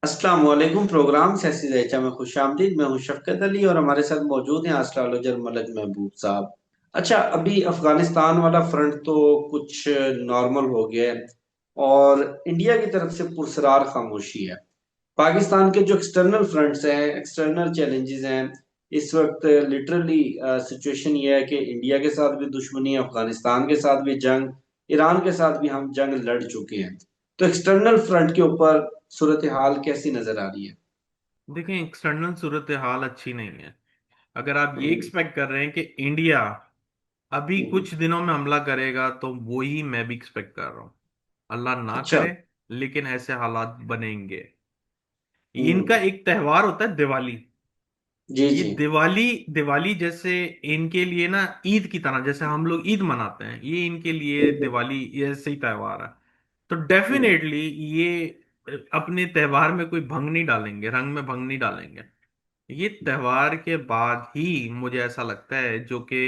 अस्सलाम वालेकुम। प्रोग्राम सियासी दैचा में खुशामदीद। मैं हूं शफकत अली और हमारे साथ मौजूद हैं एस्ट्रोलॉजर मलक महबूब साहब। अच्छा, अभी अफगानिस्तान वाला फ्रंट तो कुछ नॉर्मल हो गया है और इंडिया की तरफ से पुरसरार खामोशी है। पाकिस्तान के जो एक्सटर्नल फ्रंट्स हैं, एक्सटर्नल चैलेंजेस हैं, इस वक्त लिटरली सिचुएशन ये है कि इंडिया के साथ भी दुश्मनी है, अफगानिस्तान के साथ भी जंग, ईरान के साथ भी हम जंग लड़ चुके हैं। तो एक्सटर्नल फ्रंट के ऊपर सूरत हाल कैसी नजर आ रही है? देखें, एक्सटर्नल सूरत हाल अच्छी नहीं है। अगर आप ये हम्म। एक्सपेक्ट कर रहे हैं कि इंडिया अभी हम्म। कुछ दिनों में हमला करेगा, तो वो ही मैं भी एक्सपेक्ट कर रहा हूँ। अल्लाह ना अच्छा। करे, लेकिन ऐसे हालात बनेंगे। इनका हम्म। एक त्योहार होता है, दिवाली। जी ये जी। दिवाली दिवाली जैसे इनके लिए ना, ईद की तरह, जैसे हम लोग ईद मनाते हैं, ये इनके लिए हम्म। दिवाली ये ऐसे ही त्योहार है। तो हम्म। डेफिनेटली ये अपने त्योहार में कोई भंग नहीं डालेंगे, रंग में भंग नहीं डालेंगे। ये त्योहार के बाद ही मुझे ऐसा लगता है, जो कि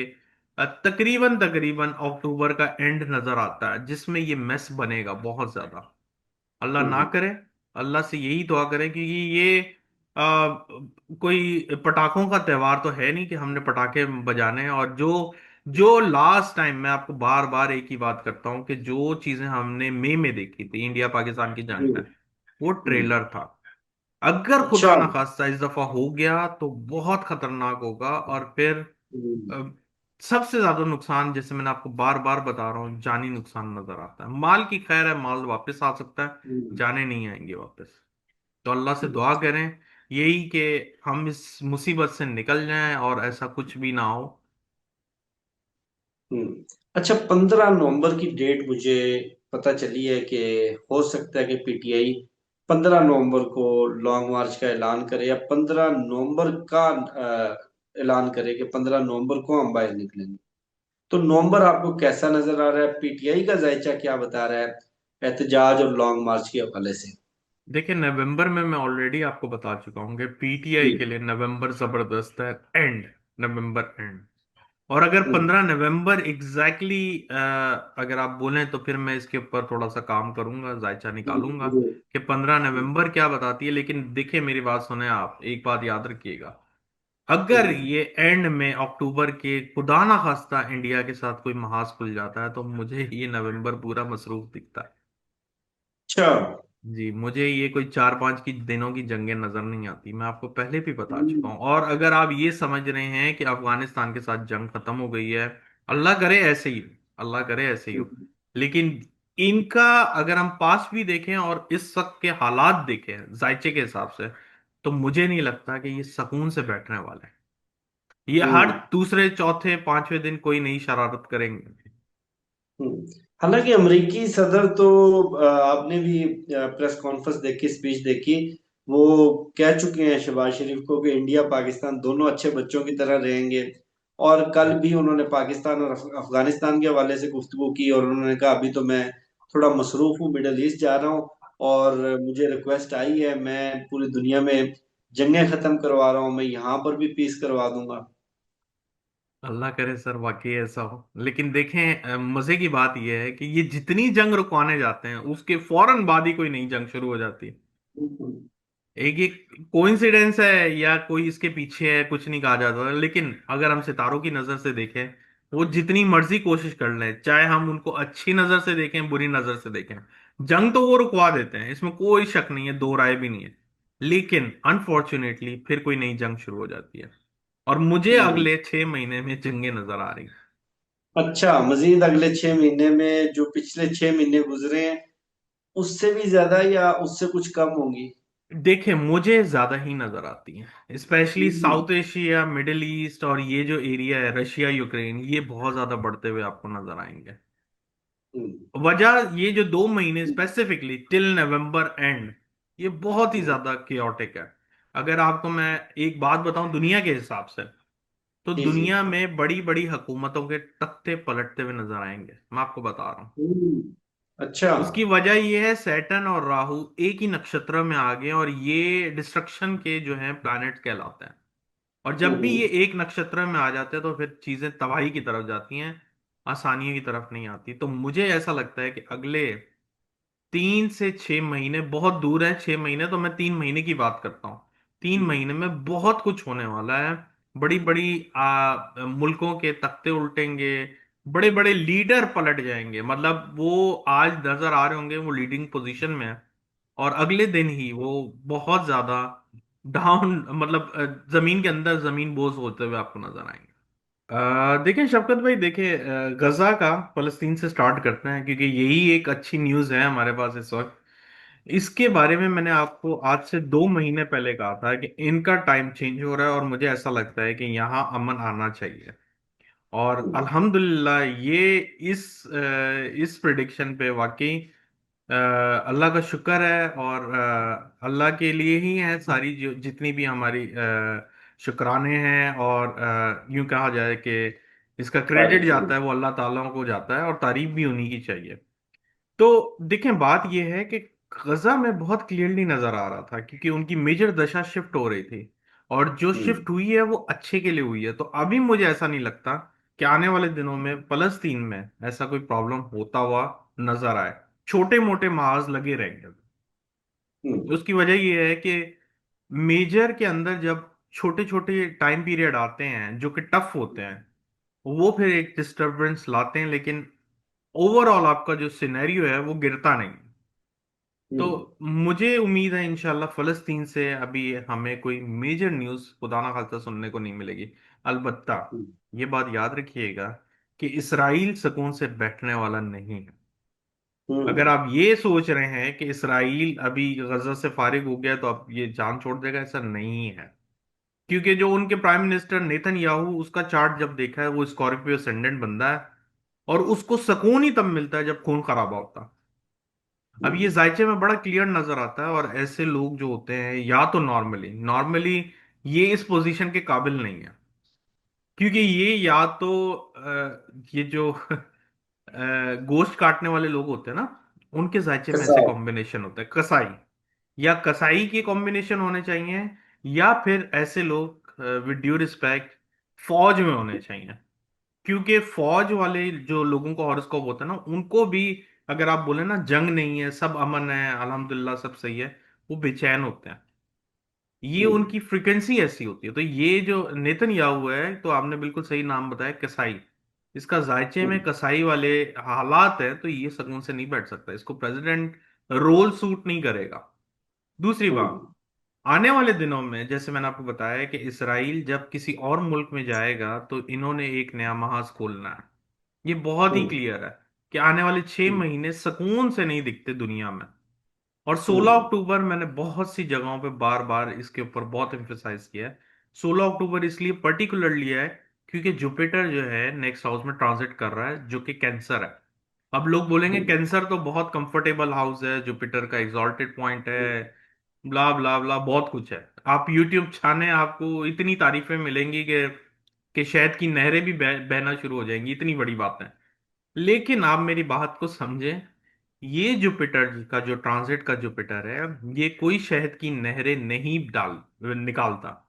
तकरीबन तकरीबन अक्टूबर का एंड नजर आता है, जिसमें ये मेस बनेगा बहुत ज्यादा। अल्लाह ना हम्म। करे। अल्लाह से यही दुआ करें, क्योंकि ये कोई पटाखों का त्योहार तो है नहीं कि हमने पटाखे बजाने हैं। और जो जो लास्ट टाइम, मैं आपको बार बार एक ही बात करता हूँ कि जो चीजें हमने मई में देखी थी, इंडिया पाकिस्तान की जंग हम्म। में, वो हम्म। ट्रेलर था। अगर अच्छा। खुदा ना खास्ता इस दफा हो गया तो बहुत खतरनाक होगा। और फिर हम्म। अ, सबसे ज्यादा नुकसान, जैसे मैंने आपको बार बार बता रहा हूँ, जानी नुकसान नजर आता है। माल की खैर है, माल वापस आ सकता है, हम्म। जाने नहीं आएंगे वापस। तो अल्लाह से दुआ करें यही कि हम इस मुसीबत से निकल जाएं और ऐसा कुछ भी ना हो। हम्म। अच्छा, 15 नवंबर की डेट मुझे पता चली है कि हो सकता है कि पीटीआई 15 नवंबर को लॉन्ग मार्च का ऐलान करे, या 15 नवंबर का ऐलान करे कि 15 नवंबर को हम बाहर निकलेंगे। तो नवंबर आपको कैसा नजर आ रहा है? पीटीआई का जायचा क्या बता रहा है एहतजाज और लॉन्ग मार्च के हवाले से? देखिए, नवंबर में मैं ऑलरेडी आपको बता चुका हूँ कि पीटीआई जी। के लिए नवंबर जबरदस्त है। And, November and. और अगर हम्म। 15 नवंबर एग्जैक्टली अगर आप बोलें, तो फिर मैं इसके ऊपर थोड़ा सा काम करूंगा, जायचा निकालूंगा हम्म। कि 15 नवंबर क्या बताती है। लेकिन देखिए, मेरी बात सुने, आप एक बात याद रखिएगा। अगर हम्म। ये एंड में अक्टूबर के खुदा ना खास्ता इंडिया के साथ कोई महाज खुल जाता है, तो मुझे ये नवंबर पूरा मसरूफ दिखता है। अच्छा। जी, मुझे ये कोई 4-5 की दिनों की जंगें नजर नहीं आती। मैं आपको पहले भी बता चुका हम्म। हूँ। और अगर आप ये समझ रहे हैं कि अफगानिस्तान के साथ जंग खत्म हो गई है, अल्लाह करे ऐसे ही हो, अल्लाह करे ऐसे ही हो। हम्म। लेकिन इनका अगर हम पास भी देखें और इस वक्त के हालात देखें जायचे के हिसाब से, तो मुझे नहीं लगता कि ये सुकून से बैठने वाले हैं। ये हर हम्म। दूसरे चौथे पांचवें दिन कोई नई शरारत करेंगे। हम्म। हालांकि अमेरिकी सदर तो आपने भी प्रेस कॉन्फ्रेंस देखी, स्पीच देखी, वो कह चुके हैं शहबाज शरीफ को कि इंडिया पाकिस्तान दोनों अच्छे बच्चों की तरह रहेंगे। और कल भी उन्होंने पाकिस्तान और अफगानिस्तान के हवाले से गुफ्तगू की और उन्होंने कहा अभी तो मैं थोड़ा मसरूफ हूँ, मिडल ईस्ट जा रहा हूँ और मुझे रिक्वेस्ट आई है, मैं पूरी दुनिया में जंगें खत्म करवा रहा हूँ, मैं यहाँ पर भी पीस करवा दूंगा। अल्लाह करे सर, वाकई ऐसा हो। लेकिन देखें, मजे की बात यह है कि ये जितनी जंग रुकवाने जाते हैं, उसके फौरन बाद ही कोई नई जंग शुरू हो जाती है। हम्म। एक एक कोइंसिडेंस है या कोई इसके पीछे है, कुछ नहीं कहा जाता। लेकिन अगर हम सितारों की नजर से देखें, वो जितनी मर्जी कोशिश कर लें, चाहे हम उनको अच्छी नजर से देखें, बुरी नजर से देखें, जंग तो वो रुकवा देते हैं, इसमें कोई शक नहीं है, दो राय भी नहीं है। लेकिन अनफॉर्चुनेटली फिर कोई नई जंग शुरू हो जाती है। और मुझे हम्म। अगले 6 महीने में जंगें नजर आ रही हैं। अच्छा, मजीद अगले 6 महीने में जो पिछले 6 महीने गुजरे हैं उससे भी ज्यादा या उससे कुछ कम होंगी? देखिए, मुझे ज्यादा ही नजर आती हैं, स्पेशली हम्म। साउथ एशिया, मिडिल ईस्ट, और ये जो एरिया है, रशिया यूक्रेन, ये बहुत ज्यादा बढ़ते हुए आपको नजर आएंगे। हम्म। वजह ये जो 2 महीने स्पेसिफिकली टिल नवंबर एंड, ये बहुत ही हम्म। ज्यादा केओटिक है। अगर आपको मैं एक बात बताऊं दुनिया के हिसाब से, तो जी जी। दुनिया में बड़ी बड़ी हुकूमतों के तख्ते पलटते हुए नजर आएंगे, मैं आपको बता रहा हूँ। हम्म। अच्छा। उसकी वजह यह है, सैटर्न और राहु एक ही नक्षत्र में आ गए, और ये डिस्ट्रक्शन के जो है प्लैनेट कहलाते हैं। और जब भी ये हम्म। एक नक्षत्र में आ जाते हैं, तो फिर चीजें तबाही की तरफ जाती हैं, आसानियों की तरफ नहीं आती। तो मुझे ऐसा लगता है कि अगले 3 से 6 महीने बहुत दूर है। 6 महीने तो मैं 3 महीने की बात करता हूँ। 3 महीने में बहुत कुछ होने वाला है। बड़ी बड़ी मुल्कों के तख्ते उल्टेंगे। बड़े बड़े लीडर पलट जाएंगे। मतलब वो आज नजर आ रहे होंगे वो लीडिंग पोजीशन में है, और अगले दिन ही वो बहुत ज्यादा डाउन, मतलब जमीन के अंदर जमीन बोझ होते हुए आपको नजर आएंगे। देखिए शफकत भाई, देखिए गजा का, फलस्तीन से स्टार्ट करते हैं क्योंकि यही एक अच्छी न्यूज़ है हमारे पास इस वक्त। इसके बारे में मैंने आपको आज से 2 महीने पहले कहा था कि इनका टाइम चेंज हो रहा है और मुझे ऐसा लगता है कि यहाँ अमन आना चाहिए। और अल्हम्दुलिल्लाह ये इस प्रिडिक्शन पे वाकई अल्लाह का शुक्र है। और अल्लाह के लिए ही है सारी, जो जितनी भी हमारी शुक्राने हैं। और यूं कहा जाए कि इसका क्रेडिट तारीफ। जाता है वो अल्लाह ताला को जाता है, और तारीफ भी उन्हीं की चाहिए। तो देखें, बात यह है कि गजा में बहुत क्लियरली नजर आ रहा था क्योंकि उनकी मेजर दशा शिफ्ट हो रही थी, और जो शिफ्ट हुई है वो अच्छे के लिए हुई है। तो अभी मुझे ऐसा नहीं लगता कि आने वाले दिनों में फलस्तीन में ऐसा कोई प्रॉब्लम होता हुआ नजर आए। छोटे मोटे महाज लगे रहेंगे। उसकी वजह यह है कि मेजर के अंदर जब छोटे छोटे टाइम पीरियड आते हैं जो कि टफ होते हैं, वो फिर एक डिस्टरबेंस लाते हैं, लेकिन ओवरऑल आपका जो सिनेरियो है वो गिरता नहीं। तो मुझे उम्मीद है इंशाल्लाह फलस्तीन से अभी हमें कोई मेजर न्यूज़ खुदा ना खास्ता सुनने को नहीं मिलेगी। अलबत्ता ये बात याद रखिएगा कि इसराइल सुकून से बैठने वाला नहीं है। अगर आप ये सोच रहे हैं कि इसराइल अभी गजा से फारिग हो गया तो अब ये जान छोड़ देगा, ऐसा नहीं है। क्योंकि जो उनके प्राइम मिनिस्टर नेतन्याहू, उसका चार्ट जब देखा है, वो स्कॉर्पियो असेंडेंट बंदा है, और उसको सुकून ही तब मिलता है जब खून खराबा होता है। अब ये जायचे में बड़ा क्लियर नजर आता है। और ऐसे लोग जो होते हैं, या तो नॉर्मली नॉर्मली ये इस पोजीशन के काबिल नहीं है। क्योंकि ये या तो ये जो गोश्त काटने वाले लोग होते हैं ना, उनके जायचे में ऐसे कसाय। कॉम्बिनेशन होता है, कसाई या कसाई के कॉम्बिनेशन होने चाहिए, या फिर ऐसे लोग विद ड्यू रिस्पेक्ट फौज में होने चाहिए। क्योंकि फौज वाले जो लोगों का हॉरोस्कोप होता है ना, उनको भी अगर आप बोले ना जंग नहीं है, सब अमन है, अल्हम्दुलिल्लाह सब सही है, वो बेचैन होते हैं। ये उनकी फ्रिक्वेंसी ऐसी होती है। तो ये जो नेतन्याहू है, तो आपने बिल्कुल सही नाम बताया, कसाई। इसका जायचे में कसाई वाले हालात है, तो ये सुकून से नहीं बैठ सकता। इसको प्रेसिडेंट रोल सूट नहीं करेगा। दूसरी बात, आने वाले दिनों में जैसे मैंने आपको बताया कि इसराइल जब किसी और मुल्क में जाएगा तो इन्होंने एक नया महाज खोलना है। ये बहुत ही क्लियर है कि आने वाले 6 महीने सुकून से नहीं दिखते दुनिया में। और 16 अक्टूबर मैंने बहुत सी जगहों पे बार बार इसके ऊपर बहुत एम्फेसाइज किया है। 16 अक्टूबर इसलिए पर्टिकुलर लिया है क्योंकि जुपिटर जो है नेक्स्ट हाउस में ट्रांजिट कर रहा है, जो कि कैंसर है। अब लोग बोलेंगे कैंसर तो बहुत कंफर्टेबल हाउस है, जुपिटर का एग्जॉल्टेड पॉइंट है, ब्ला ब्ला ब्ला बहुत कुछ है। आप यूट्यूब छाने, आपको इतनी तारीफें मिलेंगी कि शहद की नहरें भी बहना शुरू हो जाएंगी, इतनी बड़ी बात है। लेकिन आप मेरी बात को समझें, ये जुपिटर का जो ट्रांजिट का जुपिटर है, ये कोई शहद की नहरें नहीं डाल निकालता।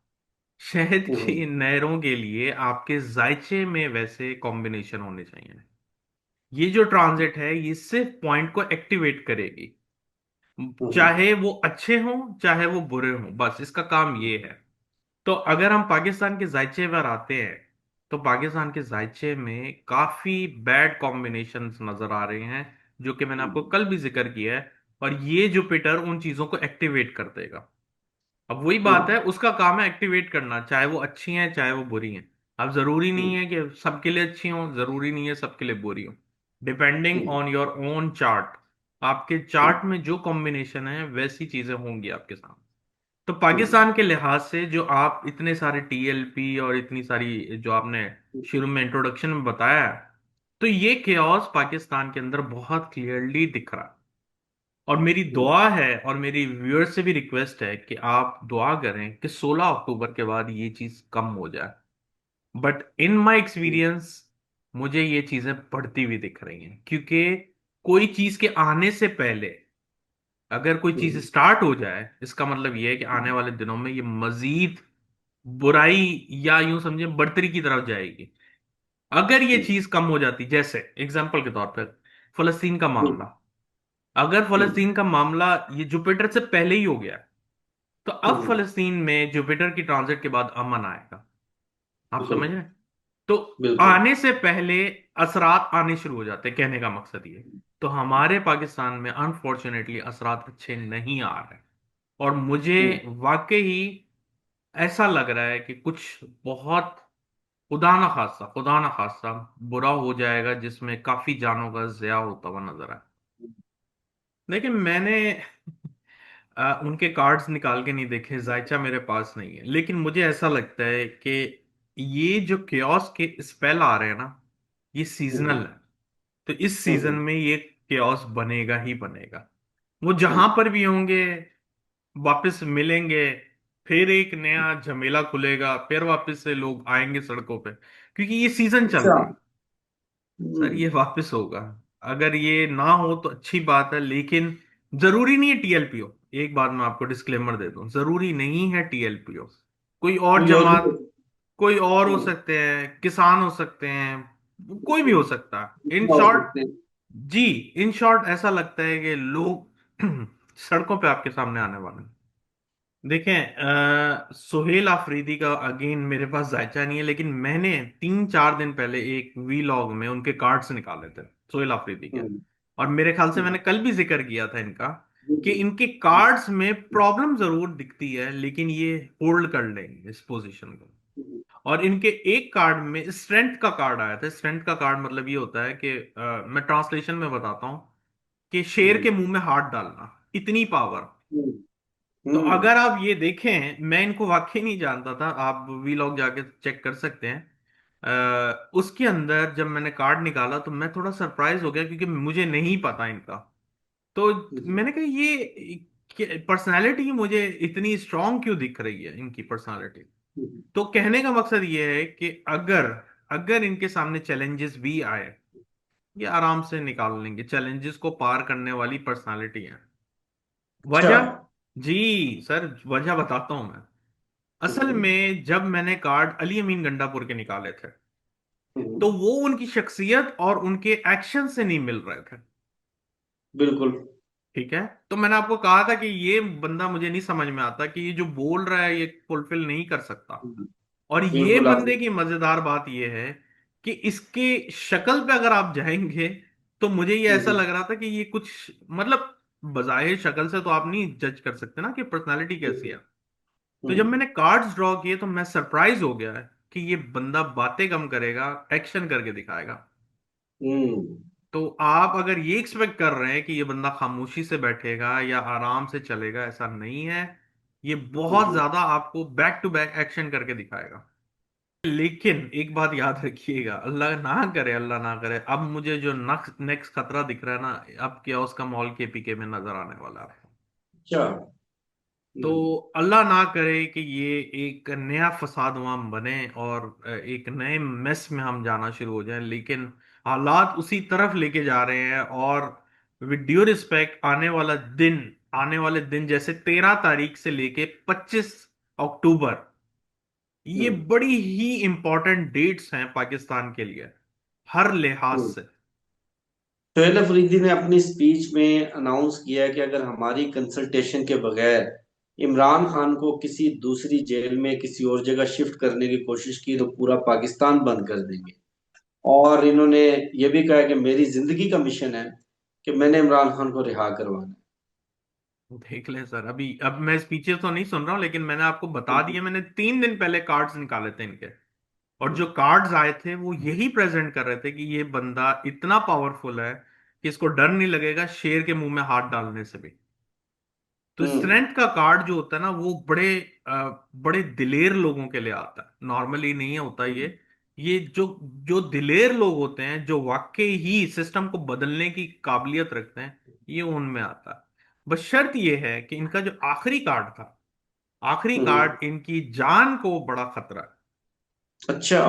शहद की नहरों के लिए आपके जायचे में वैसे कॉम्बिनेशन होने चाहिए। ये जो ट्रांजिट है ये सिर्फ पॉइंट को एक्टिवेट करेगी, चाहे वो अच्छे हों चाहे वो बुरे हों, बस इसका काम ये है। तो अगर हम पाकिस्तान के जायचे पर आते हैं, तो पाकिस्तान के जायचे में काफी बैड कॉम्बिनेशंस नजर आ रहे हैं, जो कि मैंने आपको कल भी जिक्र किया है। और ये जुपिटर उन चीजों को एक्टिवेट कर देगा। अब वही बात है, उसका काम है एक्टिवेट करना, चाहे वो अच्छी हैं चाहे वो बुरी हैं। अब जरूरी नहीं है कि सबके लिए अच्छी हो, जरूरी नहीं है सबके लिए बुरी हो। Depending on your own chart, आपके चार्ट में जो कॉम्बिनेशन है वैसी चीजें होंगी आपके साथ। तो पाकिस्तान के लिहाज से जो आप इतने सारे टीएलपी और इतनी सारी जो आपने शुरू में इंट्रोडक्शन में बताया है, तो ये केओस पाकिस्तान के अंदर बहुत क्लियरली दिख रहा है। और मेरी दुआ है और मेरी व्यूअर्स से भी रिक्वेस्ट है कि आप दुआ करें कि 16 अक्टूबर के बाद ये चीज कम हो जाए। बट इन माय एक्सपीरियंस मुझे ये चीजें बढ़ती हुई दिख रही हैं, क्योंकि कोई चीज के आने से पहले अगर कोई चीज स्टार्ट हो जाए, इसका मतलब ये है कि आने वाले दिनों में ये मजीद बुराई या यूं समझे बढ़तरी की तरफ जाएगी। अगर ये चीज कम हो जाती, जैसे एग्जाम्पल के तौर पर फलस्तीन का मामला, अगर हम्म, फलस्तीन का मामला ये जुपिटर से पहले ही हो गया, तो अब हम्म, फलस्तीन में जुपिटर की ट्रांजिट के बाद अमन आएगा। आप बिल्कुल, समझ रहे हैं? तो बिल्कुल। आने से पहले असरात आने शुरू हो जाते हैं, कहने का मकसद ये। तो हमारे पाकिस्तान में अनफॉर्चुनेटली असरात अच्छे नहीं आ रहे, और मुझे हम्म, वाकई ऐसा लग रहा है कि कुछ बहुत खुदा ना खास्ता बुरा हो जाएगा, जिसमें काफी जानों का ज़िया होता हुआ नजर आए। लेकिन मैंने उनके कार्ड्स निकाल के नहीं देखे, जायचा मेरे पास नहीं है, लेकिन मुझे ऐसा लगता है कि ये जो केओस के स्पेल आ रहे हैं ना, ये सीजनल हम्म, है। तो इस सीजन हम्म, में ये केओस बनेगा ही बनेगा। वो जहां हम्म। पर भी होंगे वापस मिलेंगे, फिर एक नया झमेला खुलेगा, फिर वापस से लोग आएंगे सड़कों पे, क्योंकि ये सीजन चल अच्छा। रहा है। सर हम्म, ये वापस होगा। अगर ये ना हो तो अच्छी बात है, लेकिन जरूरी नहीं है टीएलपी हो। एक बात मैं आपको डिस्क्लेमर दे दूं, जरूरी नहीं है टीएलपी हो। कोई और कोई और भी हो जमात, कोई और हो हम्म, सकते हैं, किसान हो सकते हैं, कोई भी हो सकता है। इन हो शॉर्ट, सकते हैं। जी, इन शॉर्ट ऐसा लगता है कि लोग सड़कों पे आपके सामने आने वाले हैं। देखें, सुहेल आफरीदी का अगेन मेरे पास जायचा नहीं है, लेकिन मैंने 3-4 दिन पहले एक वीलॉग में उनके कार्ड्स निकाले थे, सुहेल आफरीदी के। हम्म, और मेरे ख्याल से हम्म, मैंने कल भी जिक्र किया था इनका, कि बिल्कुल। इनके कार्ड्स में प्रॉब्लम जरूर दिखती है, लेकिन ये होल्ड कर लेंगे इस पोजीशन को। हम्म, और इनके एक कार्ड में स्ट्रेंथ का कार्ड आया था। स्ट्रेंथ का कार्ड मतलब ये होता है कि मैं ट्रांसलेशन में बताता हूं, कि शेर के हम्म, मुंह में हाथ डालना, इतनी पावर। हम्म, तो हम्म, अगर आप ये देखें, मैं इनको वाकई नहीं जानता था, आप वीलॉग जाके चेक कर सकते हैं। उसके अंदर जब मैंने कार्ड निकाला तो मैं थोड़ा सरप्राइज हो गया, क्योंकि मुझे नहीं पता इनका। तो हम्म, मैंने कहा ये पर्सनालिटी मुझे इतनी स्ट्रांग क्यों दिख रही है, इनकी पर्सनालिटी। हम्म, तो कहने का मकसद ये है कि अगर अगर इनके सामने चैलेंजेस भी आए, ये आराम से निकाल लेंगे, चैलेंजेस को पार करने वाली पर्सनालिटी है। अच्छा। वजह, जी सर, वजह बताता हूं मैं। असल हम्म, में जब मैंने कार्ड अली अमीन गंडापुर के निकाले थे, हम्म, तो वो उनकी शख्सियत और उनके एक्शन से नहीं मिल रहे थे। बिल्कुल। ठीक है, तो मैंने आपको कहा था कि ये बंदा मुझे नहीं समझ में आता, कि ये जो बोल रहा है ये फुलफिल नहीं कर सकता। हम्म, और ये बिल्कुल आपने। बंदे की मजेदार बात ये है कि इसके शक्ल पे अगर आप जाएंगे, तो मुझे ये ऐसा हम्म, लग रहा था कि ये कुछ, मतलब बजाहिर शक्ल से तो आप नहीं जज कर सकते ना कि पर्सनालिटी कैसी हम्म, है। तो जब हम्म, मैंने कार्ड्स ड्रॉ किए तो मैं सरप्राइज हो गया कि ये बंदा बातें कम करेगा, एक्शन करके दिखाएगा। हम्म, तो आप अगर ये एक्सपेक्ट कर रहे हैं कि ये बंदा खामोशी से बैठेगा या आराम से चलेगा, ऐसा नहीं है। ये बहुत हम्म, ज्यादा आपको बैक टू बैक एक्शन करके दिखाएगा। लेकिन एक बात याद रखिएगा, अल्लाह ना करे, अब मुझे जो नेक्स्ट नेक्स्ट खतरा दिख रहा है ना, अब क्या उसका मॉल केपीके में नजर आने वाला है। अच्छा। तो हम्म, अल्लाह ना करे कि ये एक नया फसाद वहां बने, और एक नए मेस में हम जाना शुरू हो जाएं। लेकिन हालात उसी तरफ लेके जा रहे हैं, और विद ड्यू रिस्पेक्ट, आने वाले दिन जैसे 13 तारीख से लेके 25 अक्टूबर, ये हम्म, बड़ी ही इंपॉर्टेंट डेट्स हैं पाकिस्तान के लिए, हर लिहाज हम्म। से। शोएब अफरीदी ने अपनी स्पीच में अनाउंस किया कि अगर हमारी कंसल्टेशन के बगैर इमरान खान को किसी दूसरी जेल में किसी और जगह शिफ्ट करने की कोशिश की तो पूरा पाकिस्तान बंद कर देंगे। और इन्होंने ये भी कहा कि मेरी जिंदगी का मिशन है कि मैंने इमरान खान को रिहा करवाना देख लें सर, अभी अब मैं स्पीचेस तो नहीं सुन रहा हूं, लेकिन मैंने आपको बता है। दिया, मैंने 3 दिन पहले कार्ड्स निकाले थे इनके। और जो कार्ड्स आए थे वो यही प्रेजेंट कर रहे थे कि ये बंदा इतना पावरफुल है कि इसको डर नहीं लगेगा शेर के मुंह में हाथ डालने से भी। तो हम्म, स्ट्रेंथ का कार्ड जो होता है ना, वो बड़े दिलेर लोगों के लिए आता है, नॉर्मली नहीं होता हम्म, ये जो जो दिलेर लोग होते हैं, जो वाकई ही सिस्टम को बदलने की काबिलियत रखते हैं, ये उनमें आता है। बस शर्त ये है कि इनका जो आखिरी कार्ड था, आखिरी हम्म। कार्ड इनकी जान को बड़ा खतरा है। अच्छा।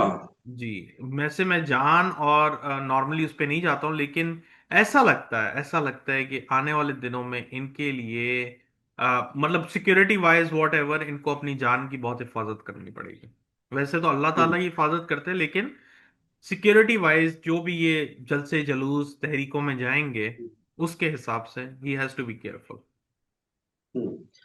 जी, मैं जान और नॉर्मली उस पे नहीं जाता हूँ, लेकिन ऐसा लगता है कि आने वाले दिनों में इनके लिए मतलब सिक्योरिटी वाइज वॉट एवर, इनको अपनी जान की बहुत हिफाजत करनी पड़ेगी। वैसे तो अल्लाह ताला हम्म, ही हिफाजत करते हैं, लेकिन सिक्योरिटी वाइज जो भी ये जलसे जलूस तहरीकों में जाएंगे, उसके हिसाब से ही हैज टू बी केयरफुल।